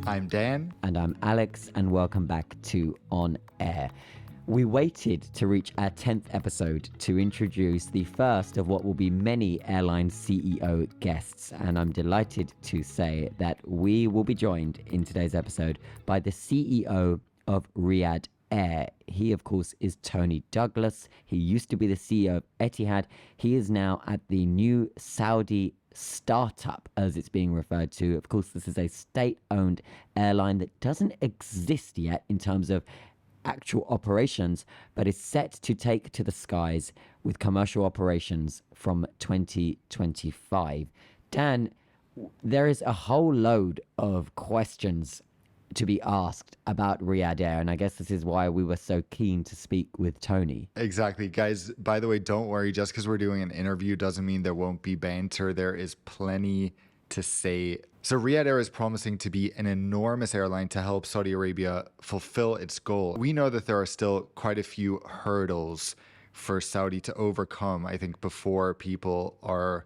I'm Dan. And I'm Alex, and welcome back to On Air. We waited to reach our 10th episode to introduce the first of what will be many airline CEO guests, and I'm delighted to say that we will be joined in today's episode by the CEO of Riyadh Air. He, of course, is Tony Douglas. He used to be the CEO of Etihad. He is now at the new Saudi startup, as it's being referred to. Of course, this is a state-owned airline that doesn't exist yet in terms of actual operations, but is set to take to the skies with commercial operations from 2025. Dan, there is a whole load of questions to be asked about Riyadh Air, and I guess this is why we were so keen to speak with Tony. Exactly. Guys, by the way, don't worry. Just because we're doing an interview doesn't mean there won't be banter. There is plenty to say. So Riyadh Air is promising to be an enormous airline to help Saudi Arabia fulfill its goal. We know that there are still quite a few hurdles for Saudi to overcome, I think, before people are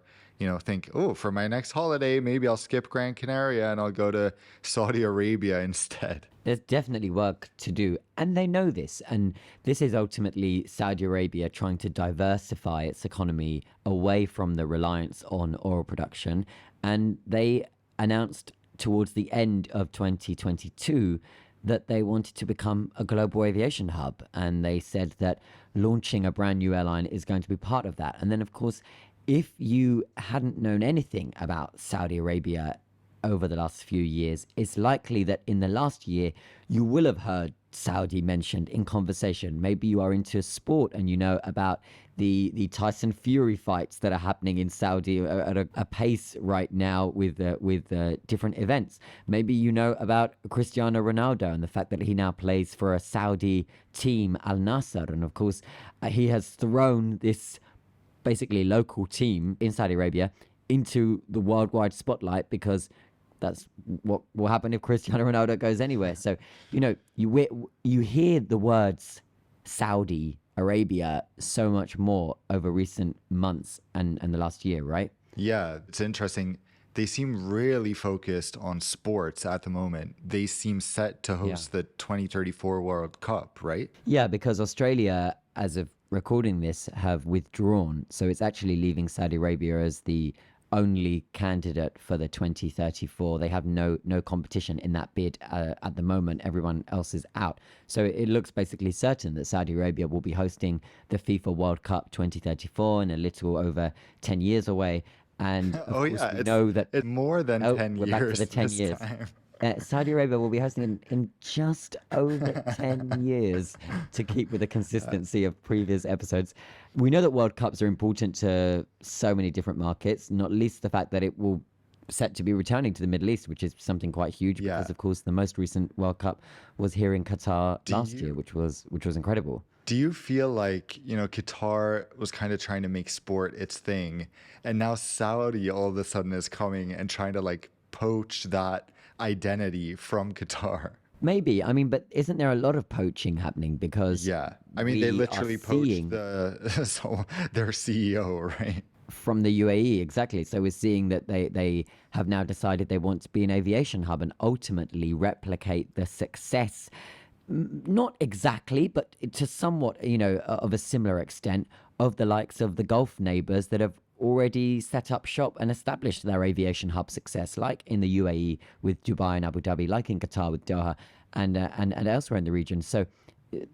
think, oh, for my next holiday, maybe I'll skip Gran Canaria and I'll go to Saudi Arabia instead. There's definitely work to do, and they know this. And this is ultimately Saudi Arabia trying to diversify its economy away from the reliance on oil production. And they announced towards the end of 2022 that they wanted to become a global aviation hub. And they said that launching a brand new airline is going to be part of that. And then, of course, if you hadn't known anything about Saudi Arabia over the last few years, it's likely that in the last year you will have heard Saudi mentioned in conversation. Maybe you are into sport and you know about the Tyson Fury fights that are happening in Saudi at a pace right now with different events. Maybe you know about Cristiano Ronaldo and the fact that he now plays for a Saudi team, Al Nassr, and of course he has thrown this basically local team in Saudi Arabia into the worldwide spotlight, because that's what will happen if Cristiano Ronaldo goes anywhere. So, you hear the words Saudi Arabia so much more over recent months and the last year, right? Yeah, it's interesting. They seem really focused on sports at the moment. They seem set to host the 2034 World Cup, right? Yeah, because Australia, as of recording this, have withdrawn. So it's actually leaving Saudi Arabia as the only candidate for the 2034. They have no competition in that bid at the moment. Everyone else is out. So it looks basically certain that Saudi Arabia will be hosting the FIFA World Cup 2034 in a little over 10 years away. And of course, we know that it's more than 10 we're years. back to the 10 years. Saudi Arabia will be hosting in just over 10 years, to keep with the consistency of previous episodes. We know that World Cups are important to so many different markets, not least the fact that it will set to be returning to the Middle East, which is something quite huge because, of course, the most recent World Cup was here in Qatar last year, which was incredible. Do you feel like, Qatar was kind of trying to make sport its thing, and now Saudi all of a sudden is coming and trying to poach that identity from Qatar? Maybe. I mean, but isn't there a lot of poaching happening? Because they literally poached their CEO, right? From the UAE, exactly. So we're seeing that they have now decided they want to be an aviation hub and ultimately replicate the success, not exactly, but to somewhat, of a similar extent, of the likes of the Gulf neighbors that have already set up shop and established their aviation hub success, like in the UAE with Dubai and Abu Dhabi, like in Qatar with Doha, and elsewhere in the region. So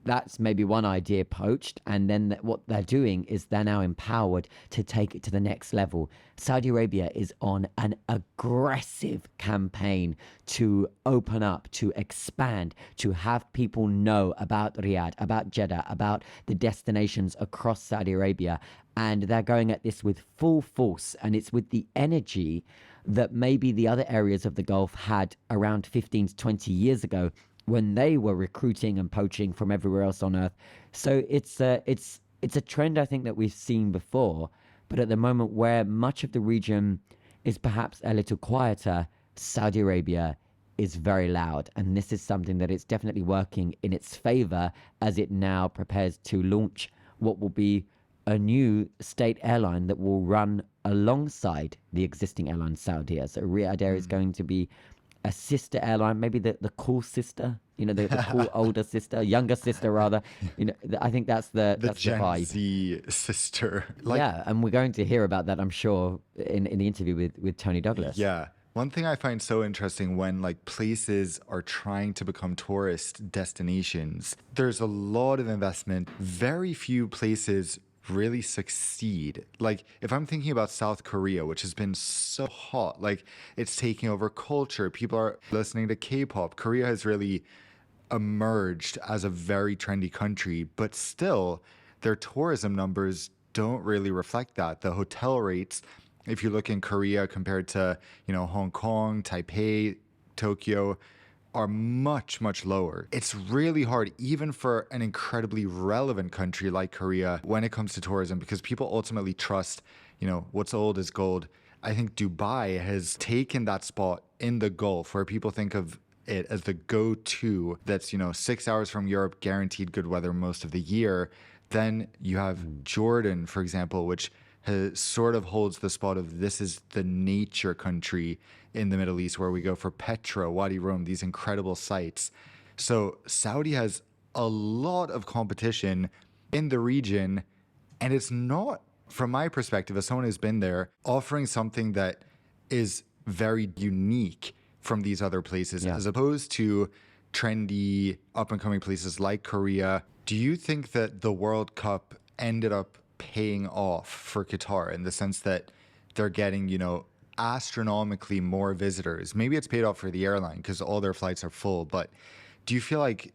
that's maybe one idea poached, and then what they're doing is they're now empowered to take it to the next level. Saudi Arabia is on an aggressive campaign to open up, to expand, to have people know about Riyadh, about Jeddah, about the destinations across Saudi Arabia, and they're going at this with full force, and it's with the energy that maybe the other areas of the Gulf had around 15 to 20 years ago, when they were recruiting and poaching from everywhere else on earth. So it's a trend, I think, that we've seen before, but at the moment where much of the region is perhaps a little quieter, Saudi Arabia is very loud, and this is something that it's definitely working in its favor as it now prepares to launch what will be a new state airline that will run alongside the existing airline Saudi Air. So Riyadh Air is going to be a sister airline, maybe the cool sister, the cool older sister, younger sister rather. I think that's the The Gen vibe. Z sister. Like, Yeah, and we're going to hear about that, I'm sure, in the interview with Tony Douglas. yeah. One thing I find so interesting when like places are trying to become tourist destinations, there's a lot of investment. Very few places really succeed. Like if I'm thinking about South Korea, which has been so hot, like it's taking over culture. People are listening to K-pop. Korea has really emerged as a very trendy country, but still their tourism numbers don't really reflect that. The hotel rates, if you look in Korea compared to, Hong Kong, Taipei, Tokyo, are much, much lower. It's really hard, even for an incredibly relevant country like Korea, when it comes to tourism, because people ultimately trust, what's old is gold. I think Dubai has taken that spot in the Gulf where people think of it as the go-to that's, 6 hours from Europe, guaranteed good weather most of the year. Then you have Jordan, for example, which sort of holds the spot of this is the nature country in the Middle East where we go for Petra, Wadi Rum, these incredible sites. So Saudi has a lot of competition in the region, and it's not, from my perspective, as someone who's been there, offering something that is very unique from these other places, Yeah. as opposed to trendy, up and coming places like Korea. Do you think that the World Cup ended up paying off for Qatar in the sense that they're getting, astronomically more visitors? Maybe it's paid off for the airline because all their flights are full, but do you feel like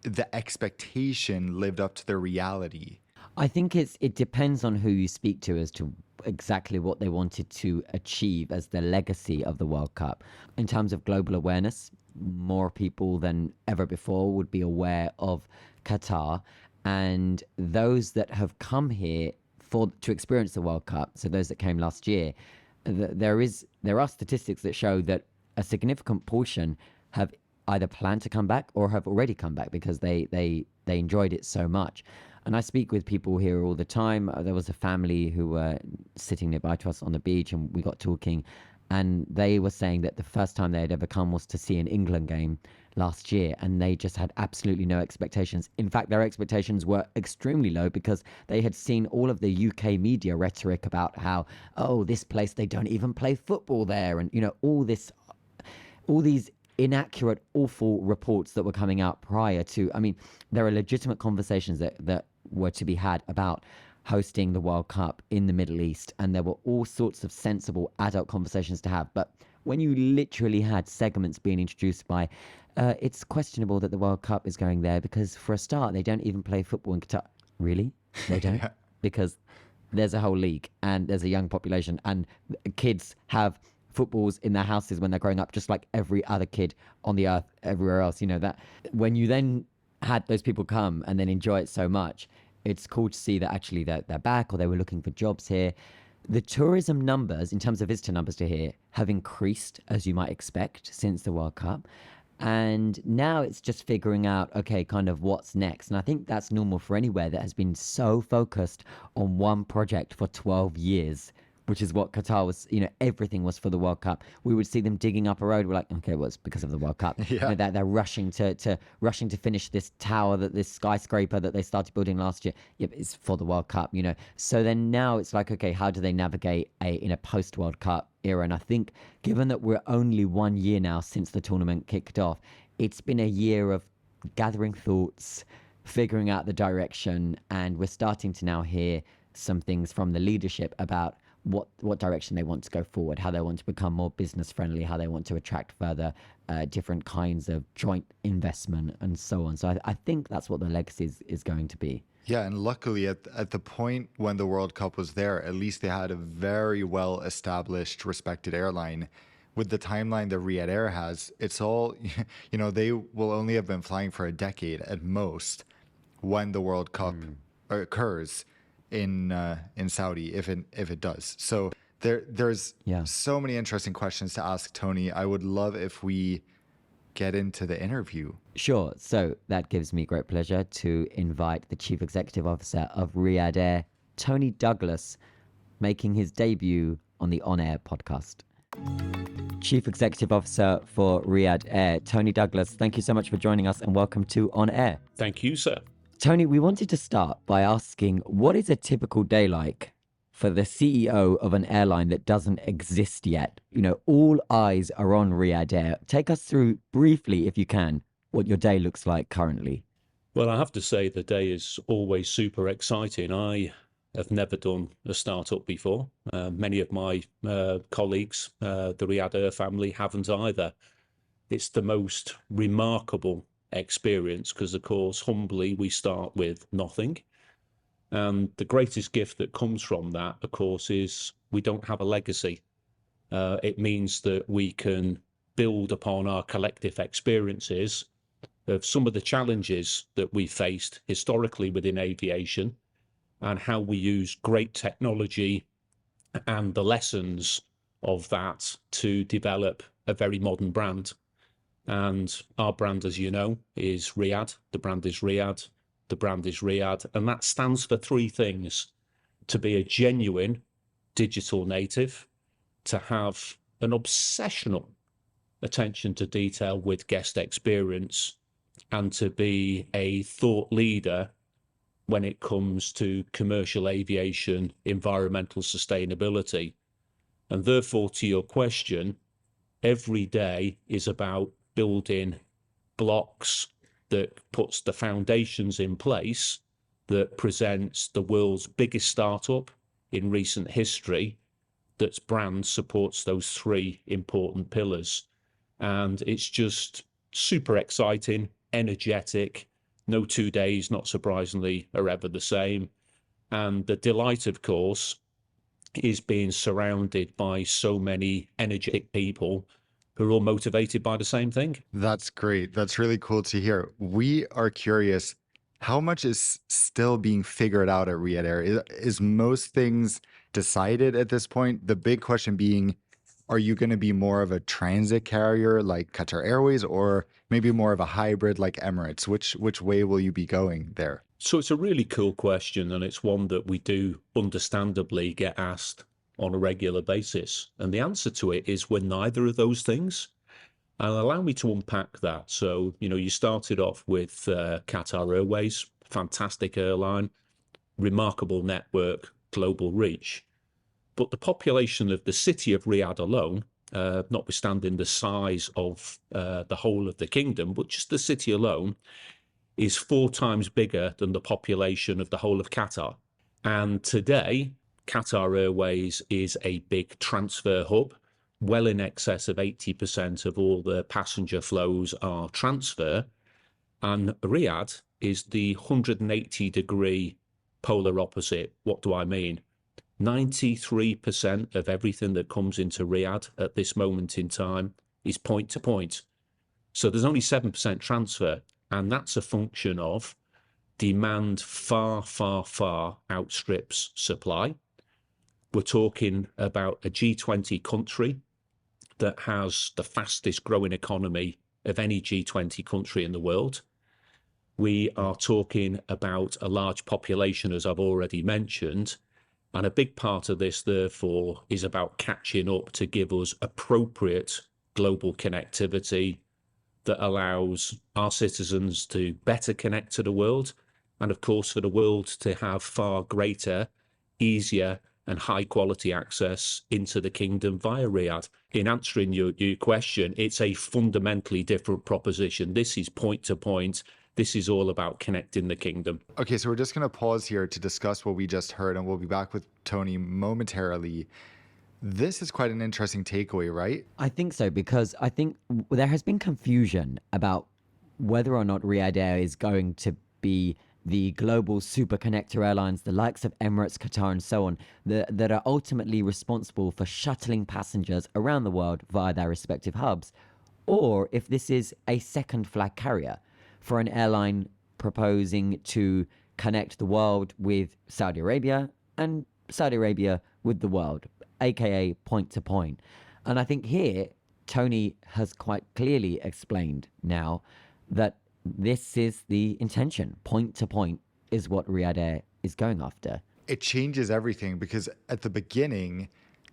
the expectation lived up to the reality? I think it depends on who you speak to as to exactly what they wanted to achieve as the legacy of the World Cup. In terms of global awareness, more people than ever before would be aware of Qatar, and those that have come here to experience the World Cup, so those that came last year, there are statistics that show that a significant portion have either planned to come back or have already come back because they enjoyed it so much. And I speak with people here all the time. There was a family who were sitting nearby to us on the beach, and we got talking, and they were saying that the first time they had ever come was to see an England game last year, and they just had absolutely no expectations. In fact, their expectations were extremely low because they had seen all of the UK media rhetoric about how, oh, this place, they don't even play football there, and all these inaccurate, awful reports that were coming out prior to. I mean, there are legitimate conversations that were to be had about hosting the World Cup in the Middle East, and there were all sorts of sensible adult conversations to have. But when you literally had segments being introduced by, it's questionable that the World Cup is going there because for a start, they don't even play football in Qatar. Really? They don't? Yeah. Because there's a whole league and there's a young population, and kids have footballs in their houses when they're growing up, just like every other kid on the earth everywhere else. That when you then had those people come and then enjoy it so much, it's cool to see that actually they're back, or they were looking for jobs here. The tourism numbers, in terms of visitor numbers to here, have increased, as you might expect, since the World Cup. And now it's just figuring out, okay, kind of what's next. And I think that's normal for anywhere that has been so focused on one project for 12 years, which is what Qatar was, everything was for the World Cup. We would see them digging up a road. We're like, okay, well, it's because of the World Cup. Yeah. They're rushing to finish this tower, this skyscraper that they started building last year. Yep, it's for the World Cup, So then now it's like, okay, how do they navigate in a post-World Cup era? And I think given that we're only 1 year now since the tournament kicked off, it's been a year of gathering thoughts, figuring out the direction, and we're starting to now hear some things from the leadership about what direction they want to go forward, how they want to become more business friendly, how they want to attract further different kinds of joint investment and so on. So I think that's what the legacy is going to be. Yeah, and luckily at the point when the World Cup was there, at least they had a very well established, respected airline. With the timeline that Riyadh Air has, it's all, they will only have been flying for a decade at most when the World Cup occurs in Saudi, if it does. So there's so many interesting questions to ask Tony. I would love if we get into the interview. Sure. So that gives me great pleasure to invite the Chief Executive Officer of Riyadh Air, Tony Douglas, making his debut on the On Air podcast. Chief Executive Officer for Riyadh Air, Tony Douglas. Thank you so much for joining us and welcome to On Air. Thank you, sir. Tony, we wanted to start by asking, what is a typical day like for the CEO of an airline that doesn't exist yet? You know, all eyes are on Riyadh Air. Take us through briefly, if you can, what your day looks like currently. Well, I have to say the day is always super exciting. I have never done a startup before. Many of my colleagues, the Riyadh Air family, haven't either. It's the most remarkable experience because, of course, humbly, we start with nothing. And the greatest gift that comes from that, of course, is we don't have a legacy. It means that we can build upon our collective experiences of some of the challenges that we faced historically within aviation and how we use great technology and the lessons of that to develop a very modern brand. And our brand, as you know, is Riyadh. The brand is Riyadh. The brand is Riyadh. And that stands for three things: to be a genuine digital native, to have an obsessional attention to detail with guest experience, and to be a thought leader when it comes to commercial aviation, environmental sustainability. And therefore, to your question, every day is about building blocks that puts the foundations in place that presents the world's biggest startup in recent history, that's brand supports those three important pillars. And it's just super exciting, energetic. No 2 days, not surprisingly, are ever the same. And the delight, of course, is being surrounded by so many energetic people who are all motivated by the same thing. That's great. That's really cool to hear. We are curious, how much is still being figured out at Riyadh Air? Is most things decided at this point? The big question being, are you going to be more of a transit carrier like Qatar Airways, or maybe more of a hybrid like Emirates? Which way will you be going there? So it's a really cool question, and it's one that we do understandably get asked on a regular basis. And the answer to it is we're neither of those things. And allow me to unpack that. So, you started off with Qatar Airways, fantastic airline, remarkable network, global reach. But the population of the city of Riyadh alone, notwithstanding the size of the whole of the kingdom, but just the city alone, is 4 times bigger than the population of the whole of Qatar. And today, Qatar Airways is a big transfer hub. Well in excess of 80% of all the passenger flows are transfer. And Riyadh is the 180-degree polar opposite. What do I mean? 93% of everything that comes into Riyadh at this moment in time is point to point. So there's only 7% transfer. And that's a function of demand far, far, far outstrips supply. We're talking about a G20 country that has the fastest growing economy of any G20 country in the world. We are talking about a large population, as I've already mentioned. And a big part of this, therefore, is about catching up to give us appropriate global connectivity that allows our citizens to better connect to the world, and of course for the world to have far greater, easier and high quality access into the kingdom via Riyadh. In answering your question, it's a fundamentally different proposition. This is point to point. This is all about connecting the kingdom. Okay, so we're just going to pause here to discuss what we just heard, and we'll be back with Tony momentarily. This is quite an interesting takeaway, right? I think so, because I think there has been confusion about whether or not Riyadh Air is going to be the global super connector airlines, the likes of Emirates, Qatar, and so on, that are ultimately responsible for shuttling passengers around the world via their respective hubs, or if this is a second flag carrier for an airline proposing to connect the world with Saudi Arabia and Saudi Arabia with the world, aka point to point. And I think here, Tony has quite clearly explained now that this is the intention. Point to point is what Riyadh Air is going after. It changes everything because at the beginning,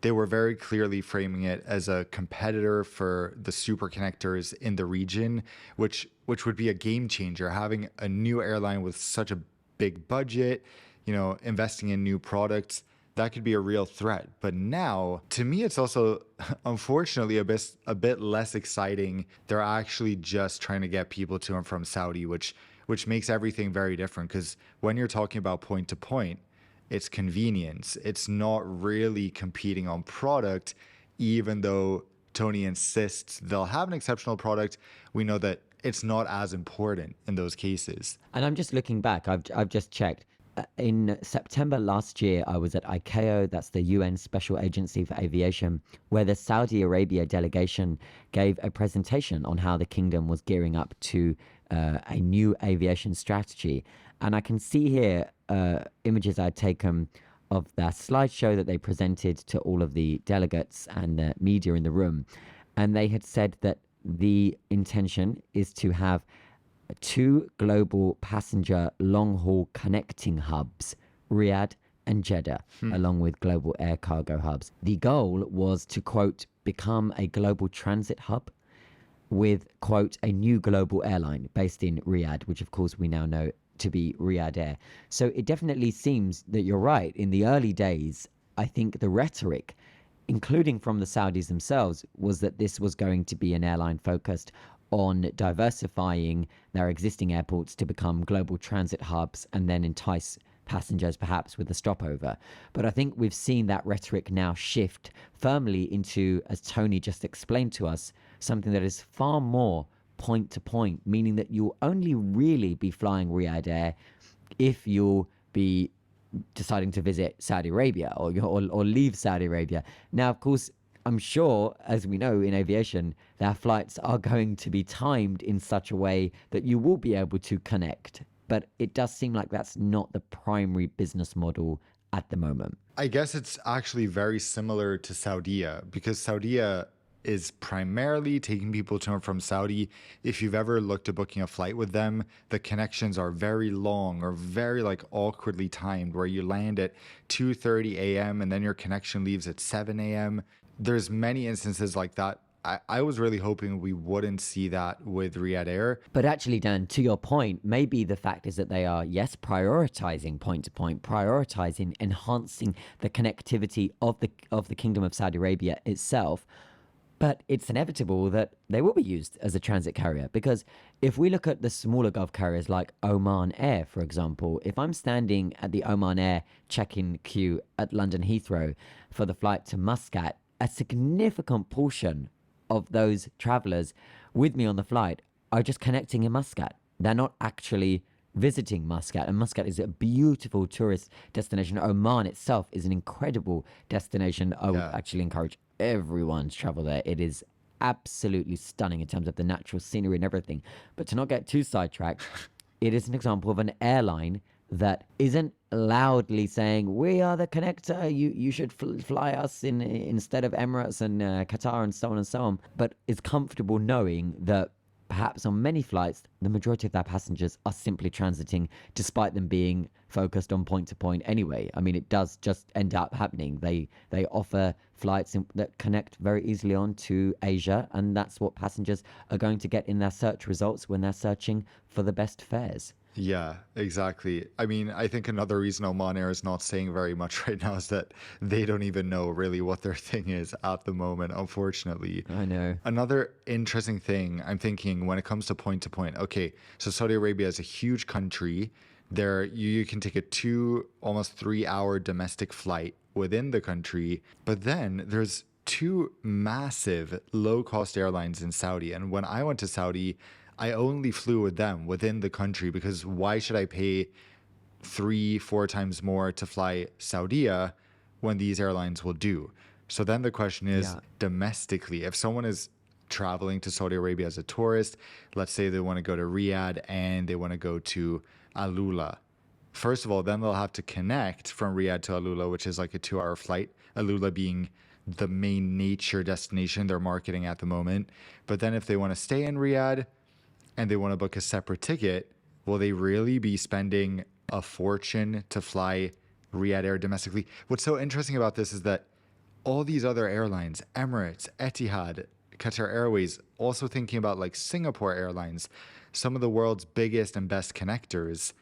they were very clearly framing it as a competitor for the super connectors in the region, which would be a game changer. Having a new airline with such a big budget, investing in new products, that could be a real threat. But now, to me, it's also unfortunately a bit less exciting. They're actually just trying to get people to and from Saudi, which makes everything very different. Because when you're talking about point to point, it's convenience. It's not really competing on product, even though Tony insists they'll have an exceptional product. We know that it's not as important in those cases. And I'm just looking back. I've just checked. In September last year, I was at ICAO, that's the UN Special Agency for Aviation, where the Saudi Arabia delegation gave a presentation on how the kingdom was gearing up to a new aviation strategy. And I can see here images I'd taken of their slideshow that they presented to all of the delegates and the media in the room. And they had said that the intention is to have 2 global passenger long-haul connecting hubs, Riyadh and Jeddah, along with global air cargo hubs. The goal was to, quote, become a global transit hub with, quote, a new global airline based in Riyadh, which of course we now know to be Riyadh Air. So it definitely seems that you're right. In the early days, I think the rhetoric, including from the Saudis themselves, was that this was going to be an airline focused on diversifying their existing airports to become global transit hubs and then entice passengers perhaps with a stopover. But I think we've seen that rhetoric now shift firmly into, as Tony just explained to us, something that is far more point to point, meaning that you'll only really be flying Riyadh Air if you'll be deciding to visit Saudi Arabia or leave Saudi Arabia. Now, of course, I'm sure, as we know in aviation, their flights are going to be timed in such a way that you will be able to connect. But it does seem like that's not the primary business model at the moment. I guess it's actually very similar to Saudia, because Saudia is primarily taking people to and from Saudi. If you've ever looked at booking a flight with them, the connections are very long or very awkwardly timed, where you land at 2:30 a.m. and then your connection leaves at 7 a.m. There's many instances like that. I was really hoping we wouldn't see that with Riyadh Air. But actually, Dan, to your point, maybe the fact is that they are, yes, prioritizing point to point, prioritizing enhancing the connectivity of the Kingdom of Saudi Arabia itself. But it's inevitable that they will be used as a transit carrier, because if we look at the smaller Gulf carriers like Oman Air, for example, if I'm standing at the Oman Air check-in queue at London Heathrow for the flight to Muscat, a significant portion of those travelers with me on the flight are just connecting in Muscat. They're not actually visiting Muscat, and Muscat is a beautiful tourist destination. Oman itself is an incredible destination. I would actually encourage everyone to travel there. It is absolutely stunning in terms of the natural scenery and everything. But to not get too sidetracked, it is an example of an airline that isn't loudly saying, we are the connector, you should fly us instead of Emirates and Qatar and so on, but is comfortable knowing that perhaps on many flights, the majority of their passengers are simply transiting, despite them being focused on point to point anyway. I mean, it does just end up happening. They offer flights that connect very easily on to Asia, and that's what passengers are going to get in their search results when they're searching for the best fares. Yeah, exactly. I mean, I think another reason Oman Air is not saying very much right now is that they don't even know really what their thing is at the moment, unfortunately. I know. Another interesting thing I'm thinking when it comes to point, okay, so Saudi Arabia is a huge country. There, you can take a almost 3 hour domestic flight within the country, but then there's 2 massive low-cost airlines in Saudi. And when I went to Saudi, I only flew with them within the country, because why should I pay 3-4 times more to fly Saudia when these airlines will do? So then the question is, domestically, if someone is traveling to Saudi Arabia as a tourist, let's say they want to go to Riyadh and they want to go to Alula. First of all, then they'll have to connect from Riyadh to Alula, which is like a 2-hour flight. Alula being the main nature destination they're marketing at the moment. But then if they want to stay in Riyadh and they want to book a separate ticket, will they really be spending a fortune to fly Riyadh Air domestically? What's so interesting about this is that all these other airlines, Emirates, Etihad, Qatar Airways, also thinking about like Singapore Airlines, some of the world's biggest and best connectors,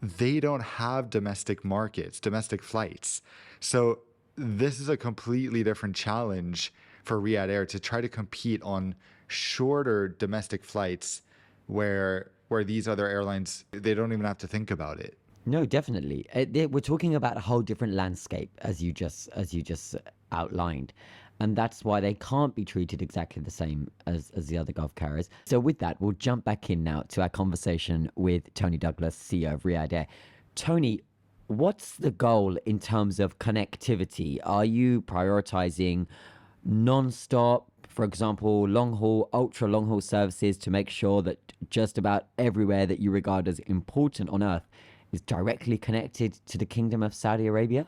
they don't have domestic markets, domestic flights. So this is a completely different challenge for Riyadh Air to try to compete on shorter domestic flights where these other airlines, they don't even have to think about it. No, definitely. We're talking about a whole different landscape, as you just outlined, and that's why they can't be treated exactly the same as the other Gulf carriers. So, with that, we'll jump back in now to our conversation with Tony Douglas, CEO of Riyadh Air. Tony, what's the goal in terms of connectivity? Are you prioritizing non-stop, for example, long haul, ultra long haul services to make sure that just about everywhere that you regard as important on earth is directly connected to the Kingdom of Saudi Arabia?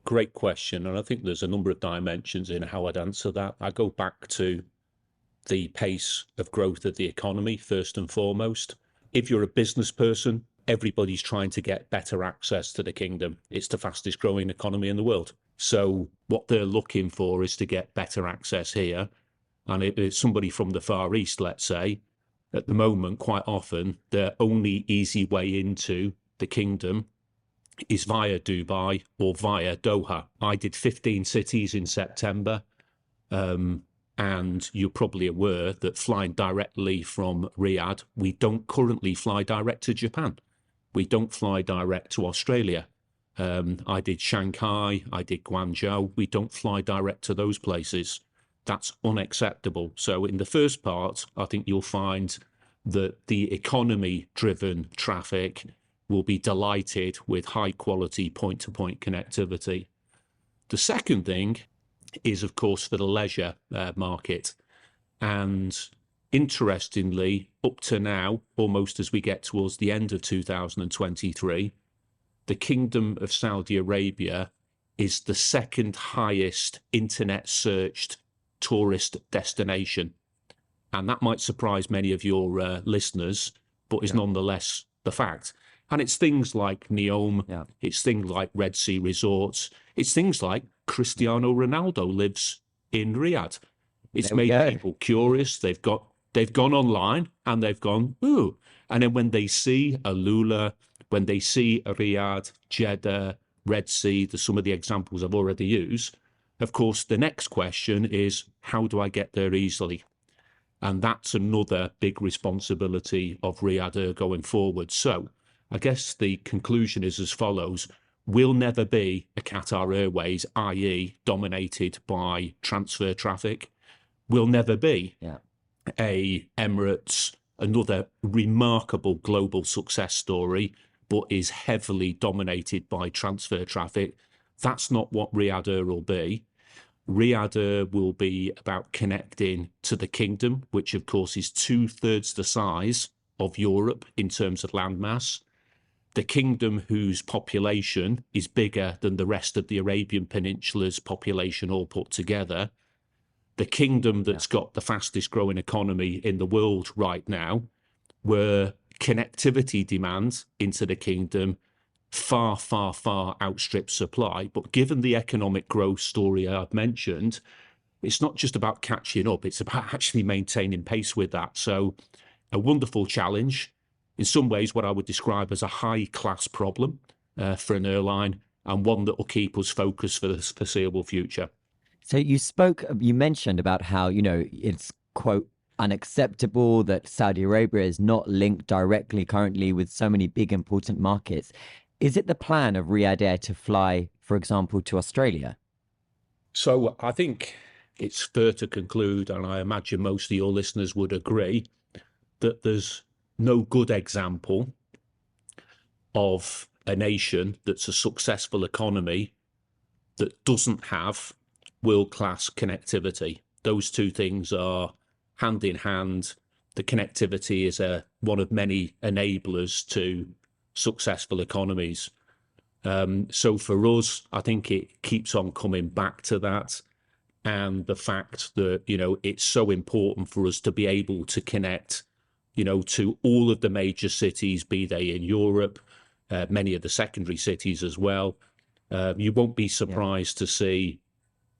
Great question. And I think there's a number of dimensions in how I'd answer that. I go back to the pace of growth of the economy, first and foremost. If you're a business person, everybody's trying to get better access to the kingdom. It's the fastest growing economy in the world. So what they're looking for is to get better access here. And if it's somebody from the Far East, let's say, at the moment, quite often, their only easy way into the kingdom is via Dubai or via Doha. I did 15 cities in September, and you're probably aware that flying directly from Riyadh, we don't currently fly direct to Japan. We don't fly direct to Australia. I did Shanghai, I did Guangzhou. We don't fly direct to those places. That's unacceptable. So in the first part, I think you'll find that the economy-driven traffic will be delighted with high-quality point-to-point connectivity. The second thing is, of course, for the leisure market. And interestingly, up to now, almost as we get towards the end of 2023, the Kingdom of Saudi Arabia is the second highest internet searched tourist destination. And that might surprise many of your listeners, but is nonetheless the fact. And it's things like Neom, it's things like Red Sea Resorts, it's things like Cristiano Ronaldo lives in Riyadh. It's made people curious. They've gone online and they've gone, ooh. And then when they see Alula, when they see Riyadh, Jeddah, Red Sea, some of the examples I've already used, of course, the next question is, how do I get there easily? And that's another big responsibility of Riyadh Air going forward. So I guess the conclusion is as follows. We'll never be a Qatar Airways, i.e. dominated by transfer traffic. We'll never be a Emirates, another remarkable global success story, but is heavily dominated by transfer traffic. That's not what Riyadh Air will be. Riyadh Air will be about connecting to the kingdom, which of course is 2/3 the size of Europe in terms of landmass. The kingdom whose population is bigger than the rest of the Arabian Peninsula's population all put together. The kingdom that's got the fastest growing economy in the world right now, where connectivity demand into the kingdom far, far, far outstrips supply. But given the economic growth story I've mentioned, it's not just about catching up, it's about actually maintaining pace with that. So a wonderful challenge, in some ways what I would describe as a high-class problem for an airline, and one that will keep us focused for the foreseeable future. So you mentioned about how, it's, quote, unacceptable that Saudi Arabia is not linked directly currently with so many big important markets. Is it the plan of Riyadh Air to fly, for example, to Australia? So I think it's fair to conclude, and I imagine most of your listeners would agree, that there's no good example of a nation that's a successful economy that doesn't have world-class connectivity. Those two things are hand in hand. The connectivity is one of many enablers to successful economies. So for us, I think it keeps on coming back to that, and the fact that, it's so important for us to be able to connect, to all of the major cities, be they in Europe, many of the secondary cities as well. You won't be surprised to see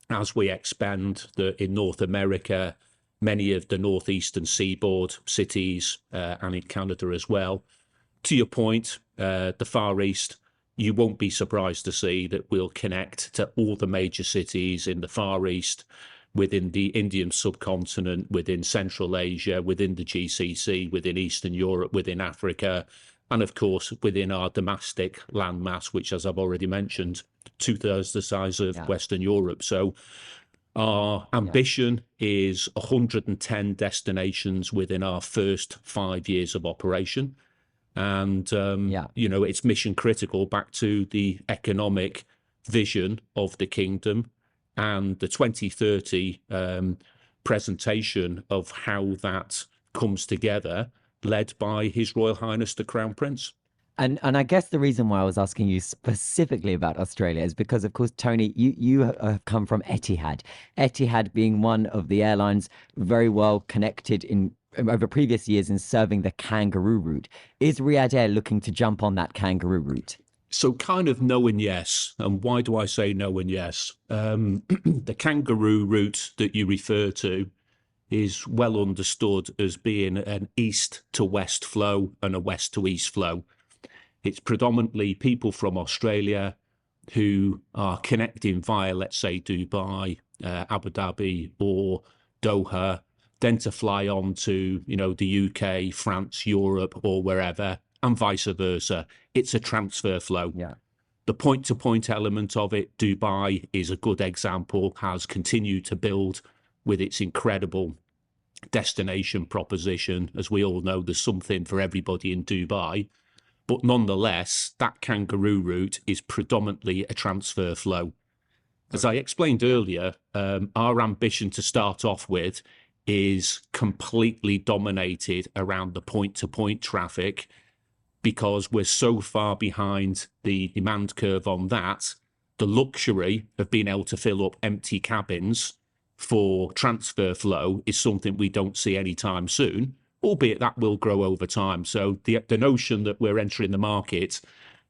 as we expand in North America, many of the northeastern seaboard cities, and in Canada as well. To your point, the Far East, you won't be surprised to see that we'll connect to all the major cities in the Far East, within the Indian subcontinent, within Central Asia, within the GCC, within Eastern Europe, within Africa, and of course within our domestic landmass, which, as I've already mentioned, 2/3 the size of Western Europe. So our ambition is 110 destinations within our first 5 years of operation. And, you know, it's mission critical back to the economic vision of the kingdom and the 2030 presentation of how that comes together, led by His Royal Highness the Crown Prince. And I guess the reason why I was asking you specifically about Australia is because, of course, Tony, you have come from Etihad. Etihad being one of the airlines very well connected in over previous years in serving the kangaroo route. Is Riyadh Air looking to jump on that kangaroo route? So kind of no and yes. And why do I say no and yes? The kangaroo route that you refer to is well understood as being an east to west flow and a west to east flow. It's predominantly people from Australia who are connecting via, let's say, Dubai, Abu Dhabi or Doha, then to fly on to, you know, the UK, France, Europe, or wherever, and vice versa. It's a transfer flow. Yeah. The point-to-point element of it, Dubai is a good example, has continued to build with its incredible destination proposition. As we all know, there's something for everybody in Dubai. But nonetheless, that kangaroo route is predominantly a transfer flow. As I explained earlier, our ambition to start off with is completely dominated around the point-to-point traffic, because we're so far behind the demand curve on that. The luxury of being able to fill up empty cabins for transfer flow is something we don't see anytime soon, albeit that will grow over time. So the notion that we're entering the market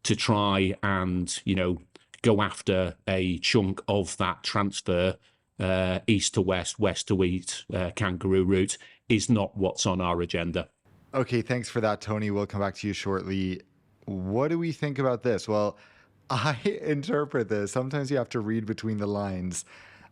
to try and, you know, go after a chunk of that transfer east to west, west to east kangaroo route is not what's on our agenda. Okay, thanks for that, Tony. We'll come back to you shortly. What do we think about this? Well, I interpret this. Sometimes you have to read between the lines.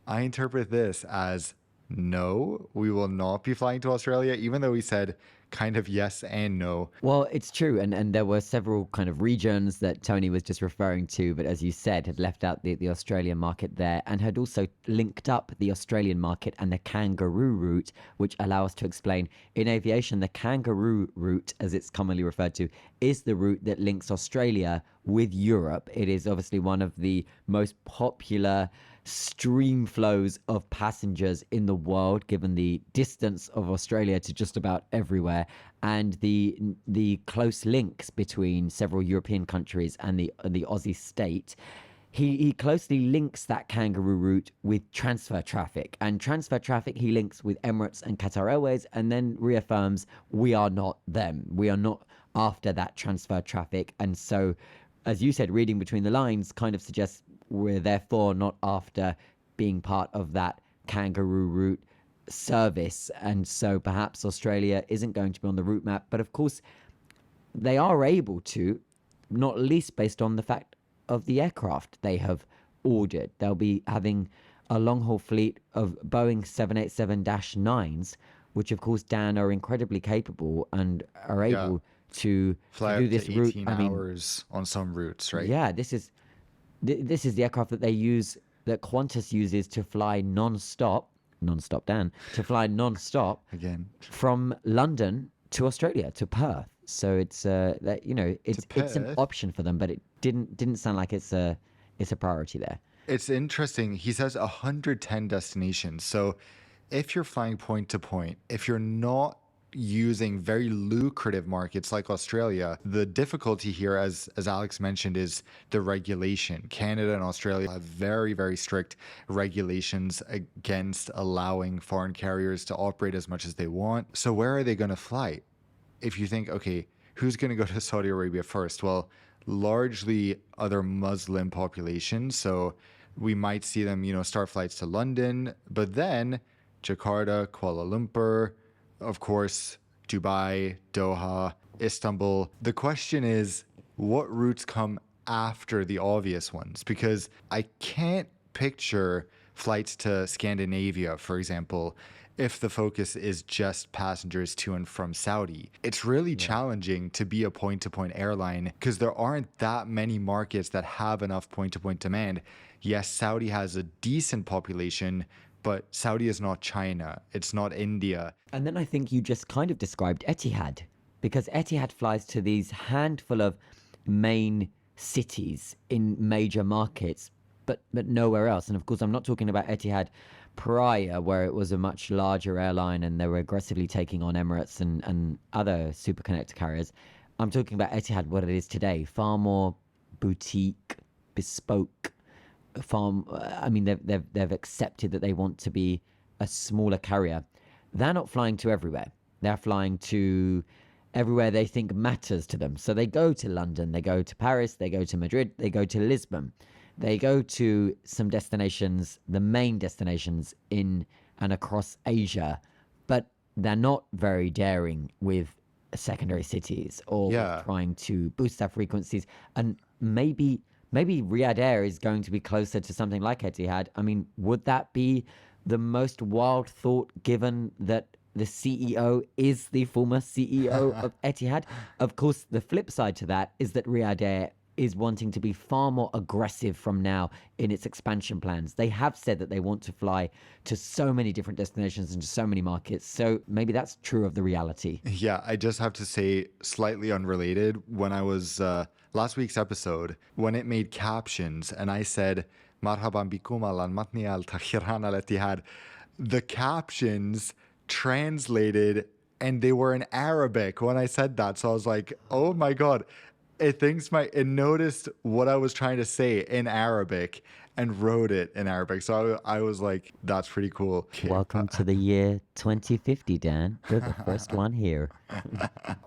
I interpret this as no, we will not be flying to Australia, even though we said kind of yes and no. Well, it's true. And there were several kind of regions that Tony was just referring to, but as you said, had left out the Australian market there and had also linked up the Australian market and the kangaroo route, which allow us to explain in aviation, the kangaroo route, as it's commonly referred to, is the route that links Australia with Europe. It is obviously one of the most popular stream flows of passengers in the world, given the distance of Australia to just about everywhere and the close links between several European countries and the Aussie state. He closely links that kangaroo route with transfer traffic, and transfer traffic he links with Emirates and Qatar Airways, and then reaffirms we are not them. We are not after that transfer traffic. And so, as you said, reading between the lines kind of suggests we're therefore not after being part of that kangaroo route service. And so perhaps Australia isn't going to be on the route map. But of course, they are able to, not least based on the fact of the aircraft they have ordered. They'll be having a long-haul fleet of Boeing 787-9s, which of course, Dan, are incredibly capable and are able to fly do up this to route. 18 hours on some routes, right? Yeah, this is the aircraft that they use, that Qantas uses to fly Nonstop Dan, to fly non-stop Again from London to Australia, to Perth. So it's that, you know, it's an option for them, but it didn't sound like it's a priority there. It's interesting. He says 110 destinations. So if you're flying point to point, if you're not using very lucrative markets like Australia, the difficulty here, as Alex mentioned, is the regulation. Canada and Australia have very, very strict regulations against allowing foreign carriers to operate as much as they want. So where are they going to fly? If you think, okay, who's going to go to Saudi Arabia first? Well, largely other Muslim populations. So We might see them, start flights to London, but then Jakarta, Kuala Lumpur, of course, Dubai, Doha, Istanbul. The question is, what routes come after the obvious ones? Because I can't picture flights to Scandinavia, for example, if the focus is just passengers to and from Saudi. It's really challenging to be a point to point airline because there aren't that many markets that have enough point to point demand. Yes, Saudi has a decent population, but Saudi is not China, it's not India. And then I think you just kind of described Etihad, because Etihad flies to these handful of main cities in major markets, but nowhere else. And of course, I'm not talking about Etihad prior, where it was a much larger airline and they were aggressively taking on Emirates and other super connector carriers. I'm talking about Etihad, what it is today, far more boutique, bespoke. I mean, they've accepted that they want to be a smaller carrier. They're not flying to everywhere. They're flying to everywhere they think matters to them. So they go to London, they go to Paris, they go to Madrid, they go to Lisbon. They go to some destinations, the main destinations in and across Asia, but they're not very daring with secondary cities or with trying to boost their frequencies. And maybe Riyadh Air is going to be closer to something like Etihad. I mean, would that be the most wild thought, given that the CEO is the former CEO of Etihad? Of course, the flip side to that is that Riyadh Air is wanting to be far more aggressive from now in its expansion plans. They have said that they want to fly to so many different destinations and to so many markets. So maybe that's true of the reality. Yeah, I just have to say, slightly unrelated, when I was last week's episode, when it made captions and I said, Marhaban bikum al matni al takhiran al Etihad, the captions translated and they were in Arabic when I said that. So I was like, oh my God. It noticed what I was trying to say in Arabic and wrote it in Arabic. So I was like, that's pretty cool. Welcome to the year 2050, Dan. You're the first one here.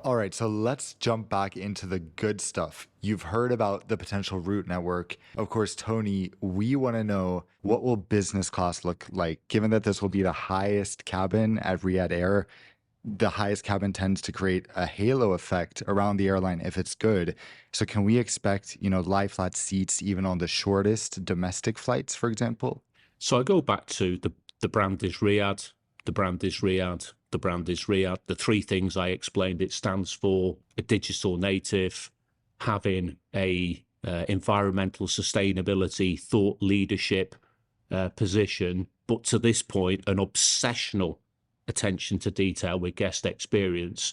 All right, so let's jump back into the good stuff. You've heard about the potential route network. Of course, Tony, we want to know, what will business class look like, given that this will be the highest cabin at Riyadh Air? The highest cabin tends to create a halo effect around the airline if it's good. So can we expect, lie flat seats even on the shortest domestic flights, for example? So I go back to the brand is Riyadh, the brand is Riyadh, the brand is Riyadh. The three things I explained, it stands for a digital native, having a environmental sustainability, thought leadership position, but to this point, an obsessional attention to detail with guest experience.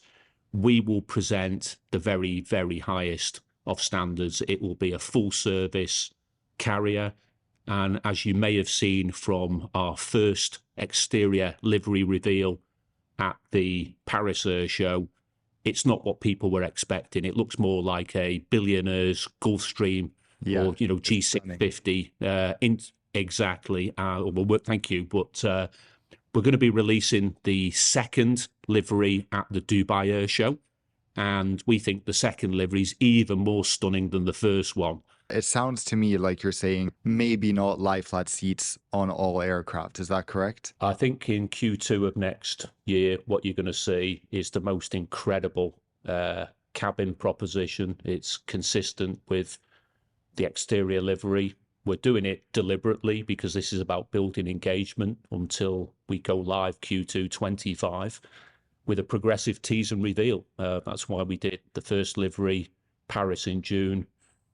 We will present the very, very highest of standards. It will be a full service carrier. And as you may have seen from our first exterior livery reveal at the Paris Air Show, it's not what people were expecting. It looks more like a billionaire's Gulfstream or, G650. Exactly. Well, thank you. But we're going to be releasing the second livery at the Dubai Air Show, and we think the second livery is even more stunning than the first one. It sounds to me like you're saying maybe not lie flat seats on all aircraft. Is that correct? I think in Q2 of next year, what you're going to see is the most incredible cabin proposition. It's consistent with the exterior livery. We're doing it deliberately because this is about building engagement until we go live Q2 25 with a progressive tease and reveal. That's why we did the first livery, Paris in June,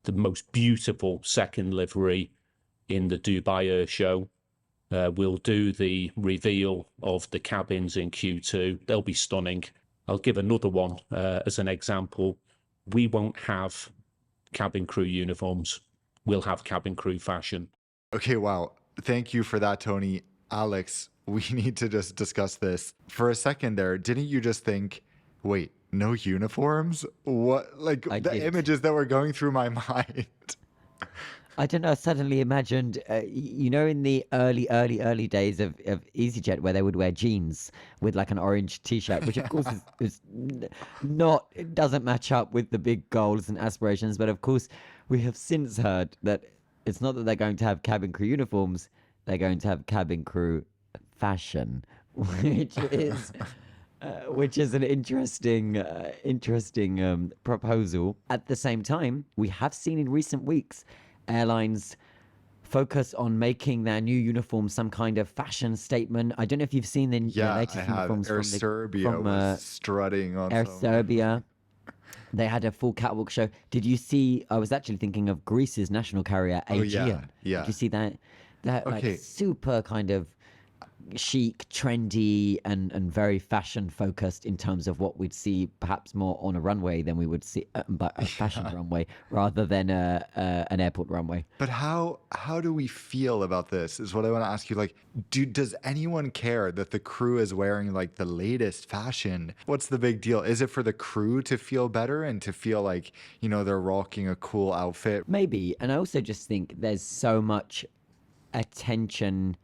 the most beautiful second livery in the Dubai Air Show. We'll do the reveal of the cabins in Q2. They'll be stunning. I'll give another one as an example. We won't have cabin crew uniforms. We'll have cabin crew fashion. Okay, wow. Thank you for that, Tony. Alex, we need to just discuss this. For a second there, didn't you just think, wait, no uniforms? What, like the images that were going through my mind? I don't know. I suddenly imagined, in the early days of EasyJet, where they would wear jeans with like an orange T-shirt, which of course it doesn't match up with the big goals and aspirations. But of course, we have since heard that it's not that they're going to have cabin crew uniforms, they're going to have cabin crew fashion, which is an interesting proposal. At the same time, we have seen in recent weeks airlines focus on making their new uniform some kind of fashion statement. I don't know if you've seen the Yeah, I latest have. uniforms Air from Serbia was strutting on Air some. Serbia. They had a full catwalk show. Did you see? I was actually thinking of Greece's national carrier, Oh yeah, Aegean. yeah. Did you see that? That like Okay, super kind of chic, trendy, and very fashion focused in terms of what we'd see perhaps more on a runway than we would see, but a fashion runway rather than an airport runway. but how do we feel about this? Is what I want to ask you. Like, does anyone care that the crew is wearing like the latest fashion? What's the big deal? Is it for the crew to feel better and to feel like, they're rocking a cool outfit? Maybe, and I also just think there's so much attention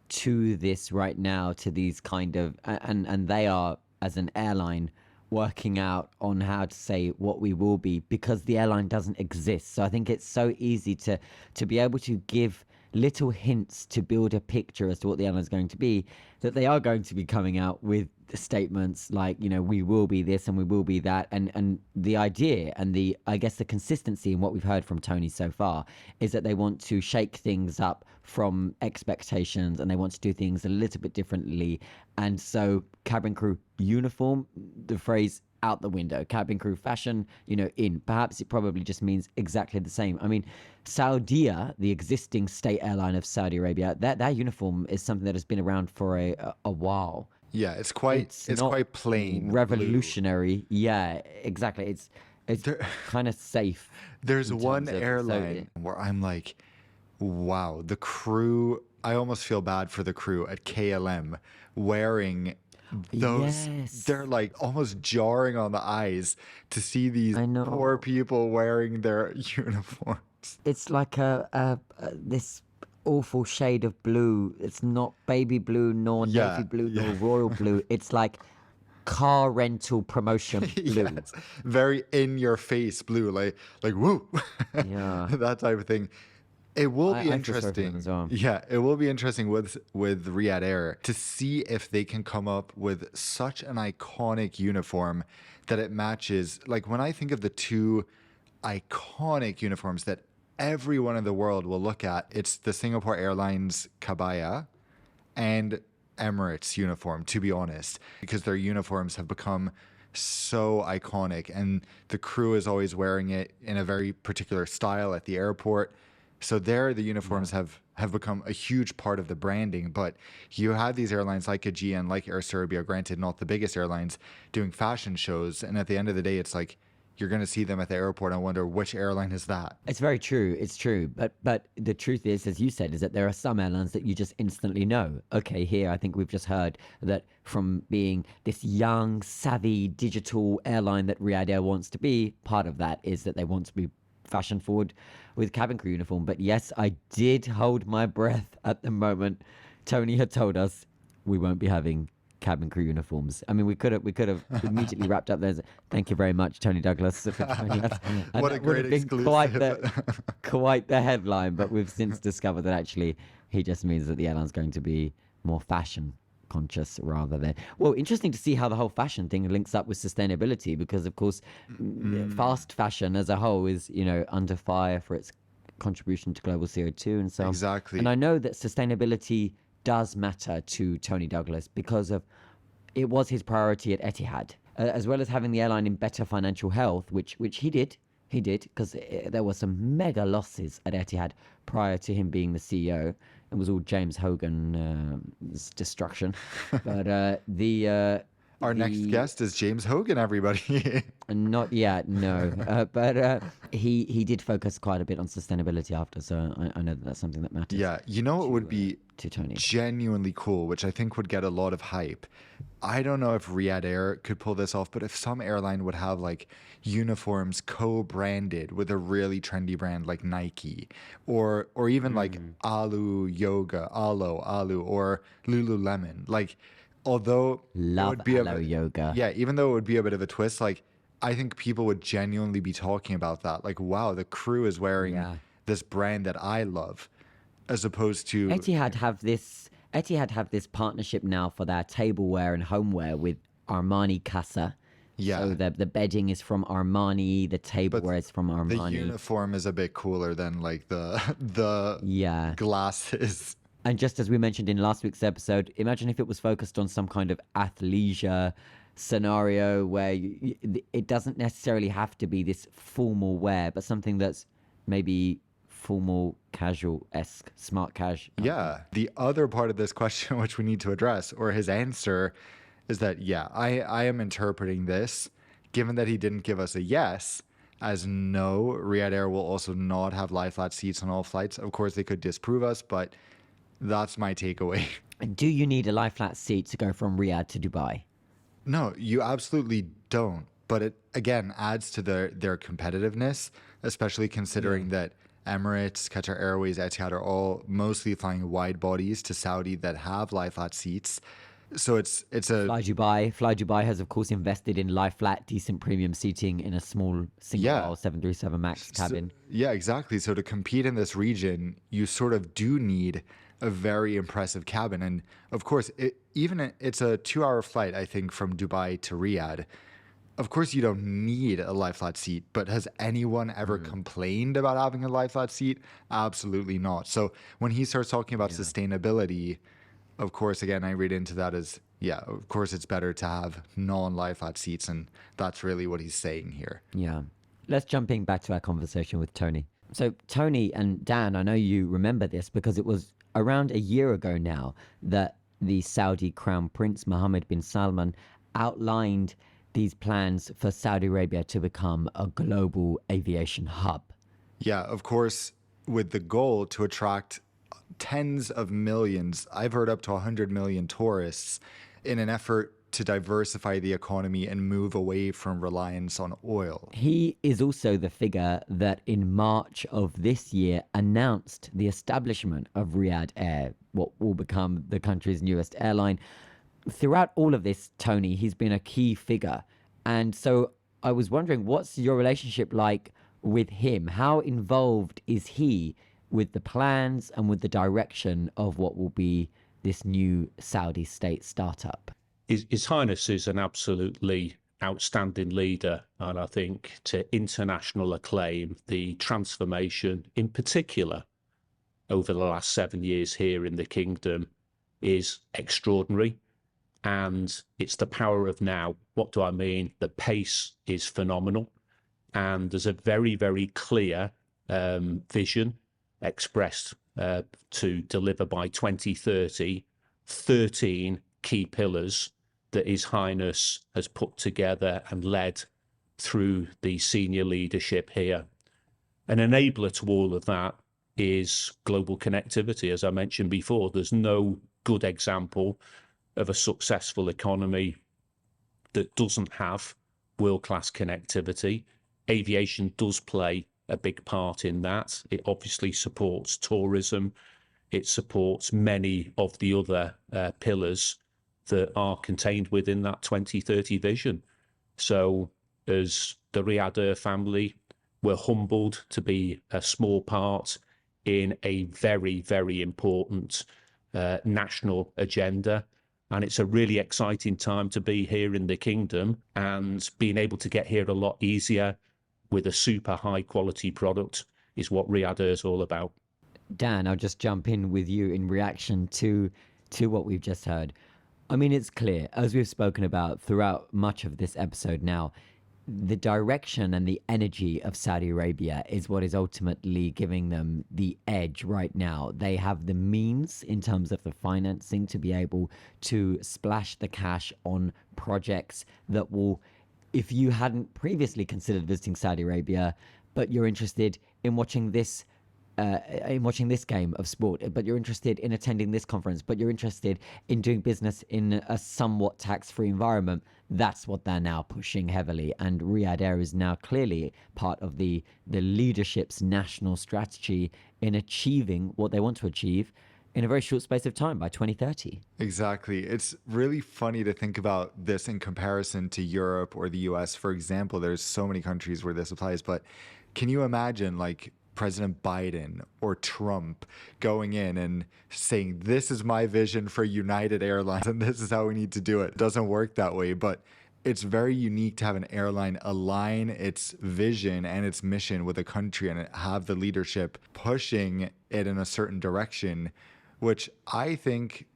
to this right now, to these kind of and they are, as an airline, working out on how to say what we will be, because the airline doesn't exist. So I think it's so easy to be able to give little hints to build a picture as to what the airline is going to be, that they are going to be coming out with statements like, we will be this and we will be that, and the idea and I guess the consistency in what we've heard from Tony so far is that they want to shake things up from expectations and they want to do things a little bit differently. And so cabin crew uniform, the phrase out the window. Cabin crew fashion, in. Perhaps it probably just means exactly the same. I mean, Saudia, the existing state airline of Saudi Arabia, their uniform is something that has been around for a while. Yeah, it's quite plain blue. Revolutionary. Yeah, exactly. It's There, kind of safe. there's in one terms of airline where I'm like, wow, the crew. I almost feel bad for the crew at KLM wearing those. Yes. They're like almost jarring on the eyes to see these I know. poor people wearing their uniforms. It's like this awful shade of blue. It's not baby blue nor Yeah, navy blue yeah. nor royal blue. It's like car rental promotion blue. Yes, very in your face blue, like woo, Yeah. that type of thing. It will be I feel sorry for them interesting. as well. Yeah, it will be interesting with Riyadh Air to see if they can come up with such an iconic uniform that it matches. Like when I think of the two iconic uniforms that everyone in the world will look at, it's the Singapore Airlines Kabaya and Emirates uniform, to be honest, because their uniforms have become so iconic and the crew is always wearing it in a very particular style at the airport. So there, the uniforms have become a huge part of the branding. But you have these airlines like Aegean, like Air Serbia, granted not the biggest airlines, doing fashion shows. And at the end of the day, it's like you're going to see them at the airport and wonder which airline is that. It's very true. It's true. But the truth is, as you said, is that there are some airlines that you just instantly know. Okay, here I think we've just heard that from being this young, savvy, digital airline that Riyadh Air wants to be, part of that is that they want to be fashion forward with cabin crew uniform. But yes, I did hold my breath at the moment Tony had told us we won't be having cabin crew uniforms. I mean, we could have immediately wrapped up there. Thank you very much, Tony Douglas, for joining us. And What a that would great have been exclusive. quite the headline. But we've since discovered that actually he just means that the airline's going to be more fashion conscious rather than, well, interesting to see how the whole fashion thing links up with sustainability, because of course fast fashion as a whole is under fire for its contribution to global CO2 and so on. Exactly. And I know that sustainability does matter to Tony Douglas because of it was his priority at Etihad, as well as having the airline in better financial health, which he did because there were some mega losses at Etihad prior to him being the CEO. It was all James Hogan's destruction. But Our next guest is James Hogan, everybody. not yet, no. But he did focus quite a bit on sustainability after, so I know that that's something that matters. Yeah, it would be to Tony. Genuinely cool, which I think would get a lot of hype. I don't know if Riyadh Air could pull this off, but if some airline would have like uniforms co-branded with a really trendy brand like Nike, or even like Alo, or Lululemon, like, although Love it would be Alo Yoga. yeah, even though it would be a bit of a twist, like I think people would genuinely be talking about that. Like, wow, the crew is wearing this brand that I love, as opposed to Etihad have this partnership now for their tableware and homeware with Armani Casa. yeah. So the bedding is from Armani, the tableware is from The Armani. uniform is a bit cooler than like the Yeah. glasses. And just as we mentioned in last week's episode, imagine if it was focused on some kind of athleisure scenario where it doesn't necessarily have to be this formal wear, but something that's maybe formal, casual-esque, smart cash. Yeah. The other part of this question, which we need to address, or his answer, is that, yeah, I am interpreting this, given that he didn't give us a yes, as no, Riyadh Air will also not have lie flat seats on all flights. Of course, they could disprove us, but that's my takeaway. Do you need a lie flat seat to go from Riyadh to Dubai? No, you absolutely don't. But it, again, adds to their competitiveness, especially considering that Emirates, Qatar Airways, Etihad are all mostly flying wide bodies to Saudi that have lie flat seats. So it's a Fly Dubai has, of course, invested in lie flat, decent premium seating in a small single aisle 737 MAX cabin. yeah, exactly. So to compete in this region, you sort of do need a very impressive cabin. And of course, it's a 2-hour flight, I think, from Dubai to Riyadh. Of course, you don't need a lie flat seat, but has anyone ever complained about having a lie flat seat? Absolutely not. So when he starts talking about sustainability, of course, again, I read into that as, yeah, of course, it's better to have non-lie flat seats. And that's really what he's saying here. Yeah. Let's jump in back to our conversation with Tony. So Tony and Dan, I know you remember this because it was around a year ago now that the Saudi Crown Prince Mohammed bin Salman outlined these plans for Saudi Arabia to become a global aviation hub. Yeah, of course, with the goal to attract tens of millions, I've heard up to 100 million tourists, in an effort to diversify the economy and move away from reliance on oil. He is also the figure that in March of this year announced the establishment of Riyadh Air, what will become the country's newest airline. Throughout all of this, Tony, he's been a key figure. And so I was wondering, what's your relationship like with him? How involved is he with the plans and with the direction of what will be this new Saudi state startup? His Highness is an absolutely outstanding leader, and I think to international acclaim, the transformation in particular over the last 7 years here in the kingdom is extraordinary. And it's the power of now. What do I mean? The pace is phenomenal. And there's a very, very clear vision expressed to deliver by 2030, 13 key pillars that His Highness has put together and led through the senior leadership here. An enabler to all of that is global connectivity. As I mentioned before, there's no good example of a successful economy that doesn't have world-class connectivity. Aviation does play a big part in that. It obviously supports tourism. It supports many of the other pillars that are contained within that 2030 vision. So as the Riyadh Air family, we're humbled to be a small part in a very, very important national agenda. And it's a really exciting time to be here in the kingdom, and being able to get here a lot easier with a super high quality product is what Riyadh Air is all about. Dan, I'll just jump in with you in reaction to what we've just heard. I mean, it's clear, as we've spoken about throughout much of this episode now, the direction and the energy of Saudi Arabia is what is ultimately giving them the edge right now. They have the means in terms of the financing to be able to splash the cash on projects that will, if you hadn't previously considered visiting Saudi Arabia, but you're interested in watching this game of sport, but you're interested in attending this conference, but you're interested in doing business in a somewhat tax-free environment, that's what they're now pushing heavily. And Riyadh Air is now clearly part of the leadership's national strategy in achieving what they want to achieve in a very short space of time by 2030. Exactly. It's really funny to think about this in comparison to Europe or the US. For example, there's so many countries where this applies, but can you imagine, like, President Biden or Trump going in and saying, this is my vision for United Airlines and this is how we need to do it. It doesn't work that way, but it's very unique to have an airline align its vision and its mission with a country and have the leadership pushing it in a certain direction, which I think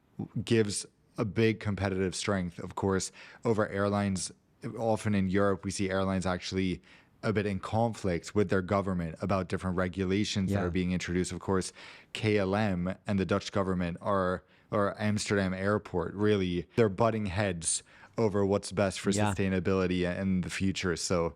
gives a big competitive strength, of course, over airlines. Often in Europe, we see airlines actually a bit in conflict with their government about different regulations that are being introduced. Of course, KLM and the Dutch government or Amsterdam Airport, really, they're butting heads over what's best for sustainability in the future. So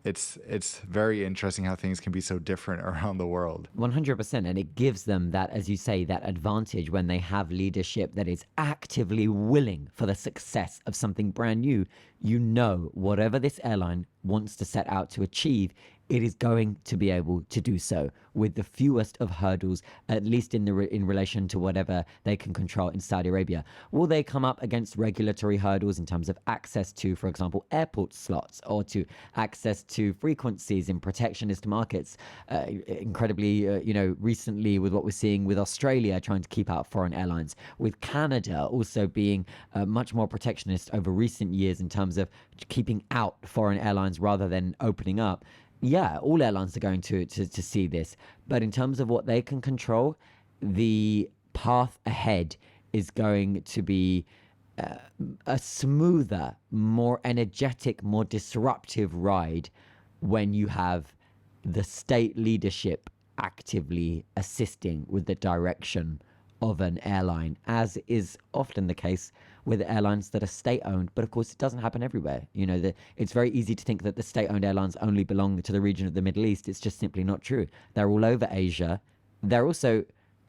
it's very interesting how things can be so different around the world. 100%. And it gives them that, as you say, that advantage when they have leadership that is actively willing for the success of something brand new. You know, whatever this airline wants to set out to achieve, it is going to be able to do so with the fewest of hurdles, at least in relation to whatever they can control in Saudi Arabia. Will they come up against regulatory hurdles in terms of access to, for example, airport slots or to access to frequencies in protectionist markets? Incredibly, recently with what we're seeing with Australia trying to keep out foreign airlines, with Canada also being much more protectionist over recent years in terms of keeping out foreign airlines rather than opening up. Yeah, all airlines are going to see this. But in terms of what they can control, the path ahead is going to be a smoother, more energetic, more disruptive ride when you have the state leadership actively assisting with the direction of an airline, as is often the case with airlines that are state-owned. But of course, it doesn't happen everywhere. It's very easy to think that the state-owned airlines only belong to the region of the Middle East. It's just simply not true. They're all over Asia. They're also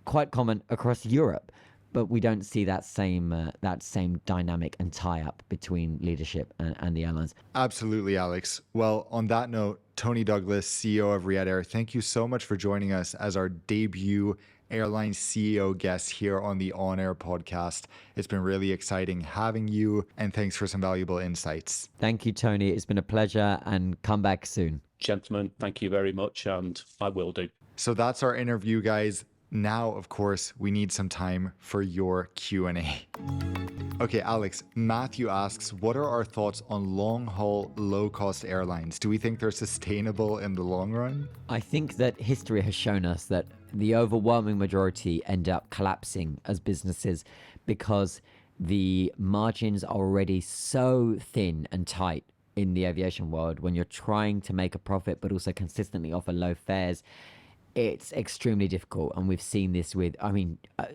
quite common across Europe. But we don't see that same dynamic and tie-up between leadership and the airlines. Absolutely, Alex. Well, on that note, Tony Douglas, CEO of Riyadh Air, thank you so much for joining us as our debut airline CEO guest here on the On Air podcast. It's been really exciting having you, and thanks for some valuable insights. Thank you, Tony. It's been a pleasure, and come back soon. Gentlemen, thank you very much, and I will do. So that's our interview, guys. Now, of course, we need some time for your Q&A. Okay, Alex, Matthew asks, what are our thoughts on long-haul, low-cost airlines? Do we think they're sustainable in the long run? I think that history has shown us that the overwhelming majority end up collapsing as businesses because the margins are already so thin and tight in the aviation world. When you're trying to make a profit but also consistently offer low fares, it's extremely difficult. And we've seen this with,